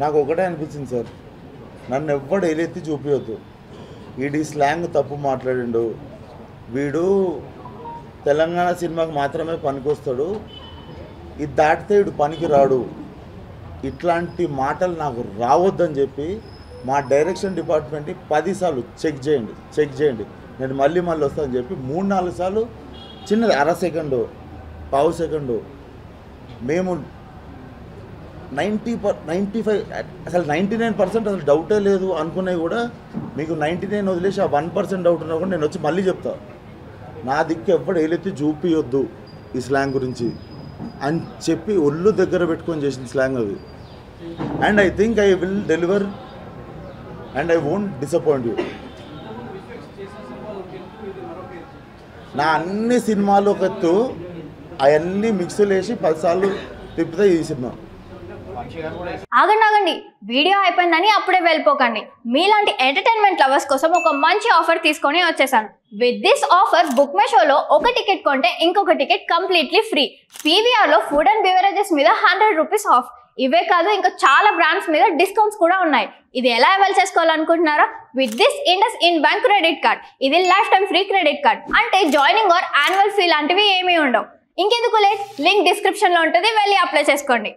నాకు ఒకటే అనిపించింది సార్, నన్ను ఎవ్వడు ఏలెత్తి చూపించొద్దు. వీడి స్లాంగ్ తప్పు మాట్లాడిండు, వీడు తెలంగాణ సినిమాకి మాత్రమే పనికొస్తాడు, ఇది దాటితే వీడు పనికి రాడు, ఇట్లాంటి మాటలు నాకు రావద్దని చెప్పి మా డైరెక్షన్ డిపార్ట్మెంట్ని 10 సార్లు చెక్ చేయండి నేను మళ్ళీ వస్తానని చెప్పి 3-4 సార్లు చిన్నది అర సెకండు పావు సెకండు మేము 95 అసలు 99% అసలు డౌటే లేదు అనుకునేవి కూడా మీకు 99 వదిలేసి ఆ 1% డౌట్ ఉన్నా కూడా నేను వచ్చి మళ్ళీ చెప్తా, నా దిక్కు ఎవ్వడు ఏలెత్తి చూపియొద్దు ఈ స్లాంగ్ గురించి అని చెప్పి ఒళ్ళు దగ్గర పెట్టుకొని చేసిన స్లాంగ్ అది. And I think I will deliver and I won't disappoint you. నా అన్ని సినిమాలు ఒక ఎత్తు, అవన్నీ మిక్స్లు వేసి 10 సార్లు తిప్పితే ఈ సినిమా. ఆగండి, వీడియో అయిపోయిందని అప్పుడే వెళ్ళిపోకండి. మీలాంటి ఎంటర్టైన్మెంట్ లవర్స్ కోసం ఒక మంచి ఆఫర్ తీసుకొని వచ్చేసాను. With this offer book my షోలో ఒక టికెట్ కొంటే ఇంకొక టికెట్ కంప్లీట్లీ ఫ్రీ. పీవీఆర్లో ఫుడ్ అండ్ బెవరేజెస్ మీద 100 రూపీస్ ఆఫ్. ఇవే కాదు, ఇంకా చాలా బ్రాండ్స్ మీద డిస్కౌంట్స్ కూడా ఉన్నాయి. ఇది ఎలా అవైల్ చేసుకోవాలనుకుంటున్నారా? With this IndusInd bank credit card. ఇది lifetime free credit card. అంటే జాయినింగ్ ఆర్ యాన్యువల్ ఫీ లాంటివి ఏమీ ఉండవు. ఇంకెందుకు లేట్, లింక్ డిస్క్రిప్షన్లో ఉంటుంది, వెళ్ళి అప్లై చేసుకోండి.